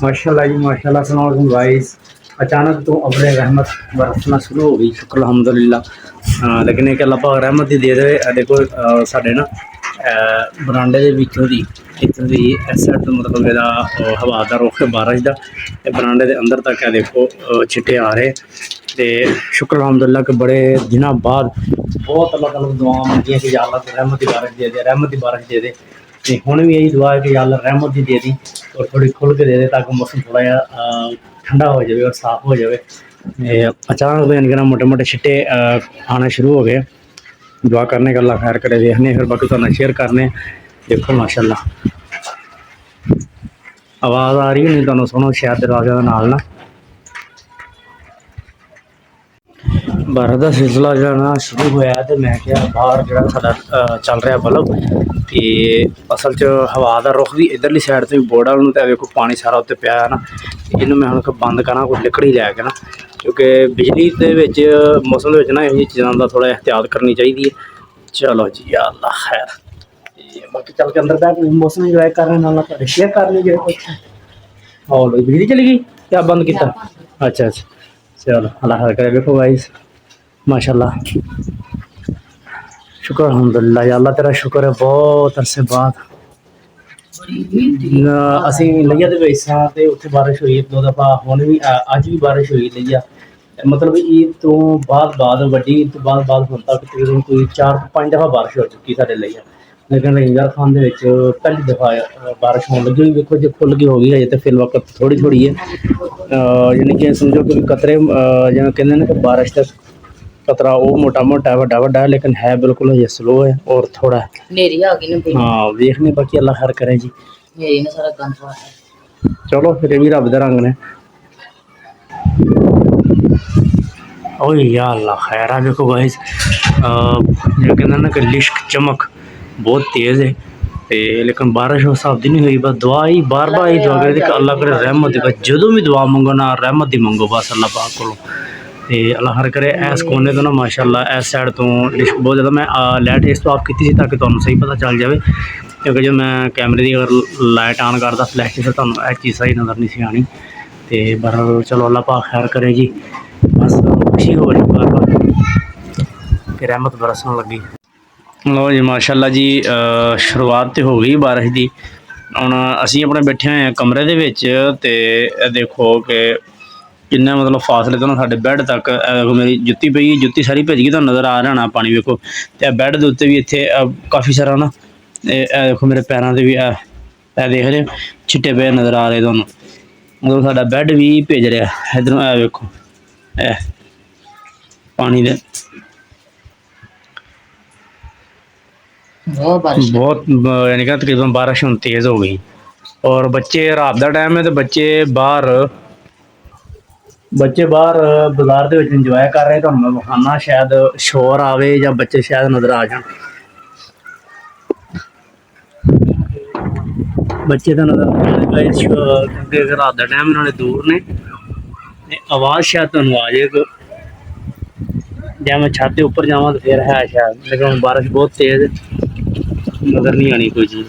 माशाल्लाह जी माशाल्लाह। सलाम गाइस, अचानक तो अब्र रहमत बरसना शुरू हो गई, शुक्र अल्हम्दुलिल्लाह। लेकिन एक अल्लाह पाक रहमत ही दे दे। देखो साढ़े ना बरांडे दे विचों दी इत्थों दी इस साइड तो मतलब मेरा हवा का रुख है बारिश का, बरांडे के अंदर तक है देखो छिट्टे आ रहे। तो शुक्र अल्हम्दुलिल्लाह कि बड़े दिनों बाद बहुत अल्लाह ताला दुआ मंगियां कि या अल्लाह रहमत की बारिश दे दे, रहमत की बारिश दे दे। तो हुण भी यही दुआ है कि या अल्लाह रहमत ही दे दी और थोड़ी खुल के दे दे, ताकि मौसम थोड़ा जहा ठंडा हो जाए और साफ हो जाए। अचानक तो यानी मोटे मोटे छिट्टे आने शुरू हो गए। दुआ करने का अल्लाह खैर करे, देखने फिर बाकी तुहानू शेयर करने। देखो माशाल्लाह आवाज़ आ रही है नहीं तुहानू, सुनो शायद दरवाजे के नाल ना बारिश का सिलसिला जो ना शुरू होया। तो मैं क्या बाहर जो साडा चल रहा बल्ब, तो असल च हवा का रुख भी इधरली साइड तो बोर्ड वाल नूं, तो देखो पानी सारा उत्ते पिया है ना। इनू मैं हुण बंद करा कोई लकड़ी लैके ना, क्योंकि बिजली के मौसम के ना इह चीज़ों का थोड़ा एहतियात करनी चाहिए है। चलो जी या अल्लाह खैर। बाकी चल के अंदर बैठ मौसम इंजॉय कर रहे हैं, शेयर कर लीजिए कुछ। और बिजली चली गई क्या बंद किया? अच्छा अच्छा चलो अल्लाह खैर करे। देखो गाइस माशाल्लाह शुक्र अल्हम्दुलिल्लाह या अल्लाह तेरा शुक्र है। बहुत अरसे बाद असी लिया तो गई सां ते उत्थे बारिश हुई दो दफ़ा, हुण भी अज भी बारिश हुई लिया। मतलब ईद तो बाद वड्डी ईद तो बाद हुण तक तकरीबन कोई 4-5 दफ़ा बारिश हो चुकी साढ़े लिया। लेकिन रंजार खान दे विच पहली दफ़ा बारिश होने लगी। देखो जो खुल के हो गई है तो फिर वक्त थोड़ी थोड़ी है, यानी कि समझो कि कतरे जिवें कहंदे ने कि बारिश का कतरा वो मोटा मोटा वड्डा वड्डा है, लेकिन है बिल्कुल ये स्लो है और थोड़ा है। हाँ देखने बाकी अल्लाह खैर करे जी। चलो फिर भी रब दे रंग ने। ओ या अल्लाह खैर। देखो गाइस जो कहते ना कि लिश्क चमक बहुत तेज़ है, लेकिन बारिश उस हिसाब की नहीं हुई। बस दुआ ही बार बार ही दुआ करी कि अल्लाह करे रहमत दी। बस जो भी दुआ मंगो ना रहमत दी मंगो बस अल्लाह पाक को। तो अल्लाह हर करे इस कोने तो ना माशाल्लाह इस साइड तो लिश्क बहुत ज़्यादा। मैं लाइट इस तो ऑफ की थी ताकि तुहानू सही पता चल जाए, क्योंकि जो मैं कैमरे की अगर लाइट ऑन करता फ्लैश फिर तुहानू यह चीज़ सही नज़र नहीं सी आनी। तो बहरहाल चलो अल्लाह पाक खैर करे जी। बस खुशी हो रही बार बार कि रहमत बरसन लगी। लो जी माशाल्लाह जी शुरुआत तो हो गई बारिश की। हुण असीं अपने बैठे हुए हैं कमरे दे विच, ते देखो कि किन्ने मतलब फासले तो ना साडे बैड तक। देखो मेरी जुत्ती पई, जुत्ती सारी भिज गई, तो नज़र आ रहा ना पानी। देखो तो बैड के उत्ते भी इत्थे काफ़ी सारा ना देखो मेरे पैरों से भी देख रहे छिट्टे पे नज़र आ रहे तुहानू। मतलब साडा बैड भी भिज रहा इधरों। देखो पानी दे बहुत यानी कि तकरीबन बारिश हुण तेज़ हो गई। और बच्चे रात का टाइम है तो बच्चे बाहर बाजार के इंजॉय कर रहे। तो मैं विखाना शायद शोर आवे या बच्चे शायद नज़र आ जाए। बच्चे तो नज़र क्योंकि रात का टाइम इन्होंने दूर ने, आवाज़ शायद तुहानू आ जाए। जब मैं छत के उपर जावा तो फिर है शायद, लेकिन बारिश बहुत तेज़ नज़र नहीं आनी कोई चीज़।